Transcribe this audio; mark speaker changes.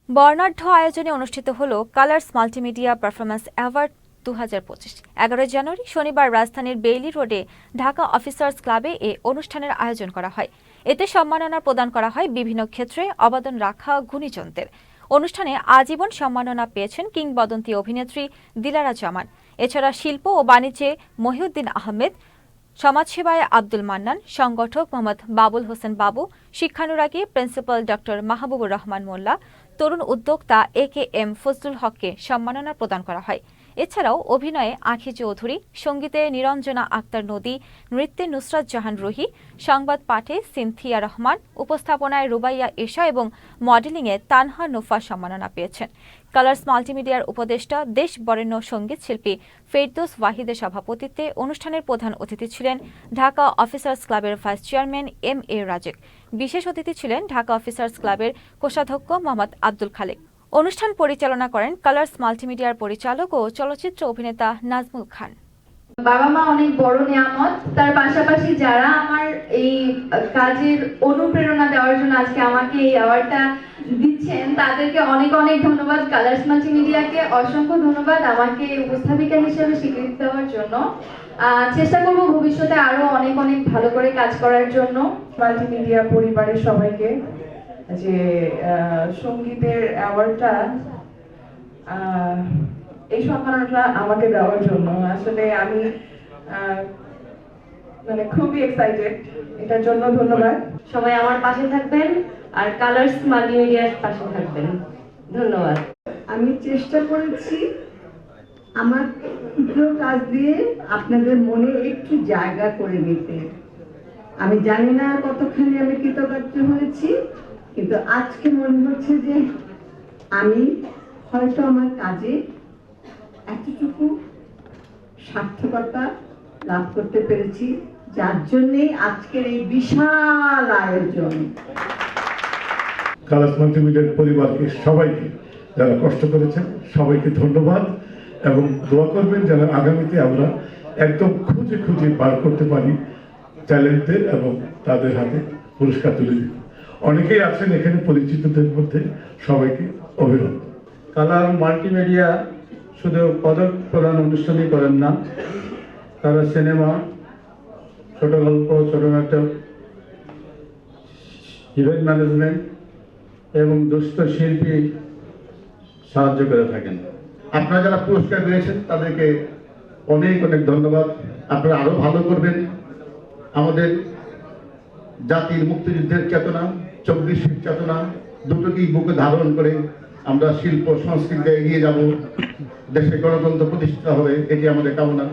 Speaker 1: বর্ণাঢ্য আয়োজনে অনুষ্ঠিত হল কালার্স মাল্টিমিডিয়া পারফরম্যান্স অ্যাওয়ার্ড 2025। 11 জানুয়ারি শনিবার রাজধানীর বেইলি রোডে ঢাকা অফিসার্স ক্লাবে এ অনুষ্ঠানের আয়োজন করা হয়। এতে সম্মাননা প্রদান করা হয় বিভিন্ন ক্ষেত্রে অবদান রাখা গুণীজনদের। অনুষ্ঠানে আজীবন সম্মাননা পেয়েছেন কিংবদন্তি অভিনেত্রী দিলারা জামান। এছাড়া শিল্প ও বাণিজ্যে মহিউদ্দিন আহমেদ, সমাজসেবায় আব্দুল মান্নান, সংগঠক মোহাম্মদ বাবুল হোসেন বাবু, শিক্ষানুরাগী প্রিন্সিপাল ডক্টর মাহবুবুর রহমান মোল্লা, তরুণ উদ্যোক্তা AKM ফজলুল হককে সম্মাননা প্রদান করা হয়। এছাড়াও অভিনয়ে আঁখি চৌধুরী, সঙ্গীতে নিরঞ্জনা আক্তার নদী, নৃত্যে নুসরাত জাহান রুহি, সংবাদ পাঠে সিনথিয়া রহমান, উপস্থাপনায় রুবাইয়া এশা এবং মডেলিংয়ে তানহা নুফা সম্মাননা পেয়েছেন। কালার্স মাল্টিমিডিয়ার উপদেষ্টা দেশ বরেণ্য সঙ্গীত শিল্পী ফেরদৌস ওয়াহিদের সভাপতিত্বে অনুষ্ঠানের প্রধান অতিথি ছিলেন ঢাকা অফিসার্স ক্লাবের ভাইস চেয়ারম্যান MA রাজেক। বিশেষ অতিথি ছিলেন ঢাকা অফিসার্স ক্লাবের কোষাধ্যক্ষ মোহাম্মদ আব্দুল খালেক। অনুষ্ঠান পরিচালনা করেন কালার্স মাল্টিমিডিয়ার পরিচালক ও চলচ্চিত্র অভিনেতা নাজমুল খান।
Speaker 2: বাবা মা অনেক বড় নিয়ামত, তার পাশাপাশি যারা আমার এই কাজের অনুপ্রেরণা দেওয়ার জন্য আজকে আমাকে এই অ্যাওয়ার্ডটা দিচ্ছেন তাদেরকে অনেক অনেক ধন্যবাদ। কালার্স মাল্টিমিডিয়াকে অসংখ্য ধন্যবাদ আমাকে উপস্থাপিকা হিসেবে স্বীকৃতি দেওয়ার জন্য। চেষ্টা করব ভবিষ্যতে আরো অনেক অনেক ভালো করে কাজ করার জন্য।
Speaker 3: মাল্টিমিডিয়া পরিবারের সবাইকে যে সঙ্গীতের অ্যাওয়ার্ডটা এই সম্মাননাটা আমাকে দেওয়ার জন্য আসলে আমি মানে খুবই এক্সাইটেড, এটার জন্য ধন্যবাদ।
Speaker 2: সবাই আমার পাশে থাকবেন আর কালার্স মাল্টিমিডিয়ার পাশে থাকবেন। ধন্যবাদ।
Speaker 4: আমি চেষ্টা করেছি আমার ক্ষুদ্র কাজ দিয়ে আপনাদের মনে একটু জায়গা করে নিতে। আমি জানি না কতখানি আমি কৃতকার্য হয়েছি, কিন্তু আজকে মনে হচ্ছে যে আমি হয়তো আমার কাজে এতটুকু সার্থকতা লাভ করতে পেরেছি, যার জন্যেই আজকের এই বিশাল আয়োজন।
Speaker 5: কালার্স মাল্টিমিডিয়ার পরিবারকে সবাইকে যারা কষ্ট করেছেন সবাইকে ধন্যবাদ এবং দোয়া করবেন যেন আগামীতে আমরা একদম খুঁজে খুঁজে বার করতে পারি ট্যালেন্টের এবং তাদের হাতে পুরস্কার তুলে দিই। অনেকেই আছেন এখানে পরিচিতদের মধ্যে, সবাইকে অভিনন্দন।
Speaker 6: কালার মাল্টিমিডিয়া শুধু পদক প্রদান অনুষ্ঠানই করেন না, তারা সিনেমা, ছোট গল্প, ছোট নাটক, ইভেন্ট ম্যানেজমেন্ট এবং দুস্থ শিল্পী সাহায্য করে থাকেন।
Speaker 7: আপনারা যারা পুরস্কার পেয়েছেন তাদেরকে অনেক অনেক ধন্যবাদ। আপনারা আরো ভালো করবেন। আমাদের জাতির মুক্তিযুদ্ধের চেতনা, 24 ফিট চেতনা দুটোকেই বুকে ধারণ করে আমরা শিল্প সংস্কৃতিতে এগিয়ে যাব। দেশে গণতন্ত্র প্রতিষ্ঠা হবে, এটি আমাদের কামনা।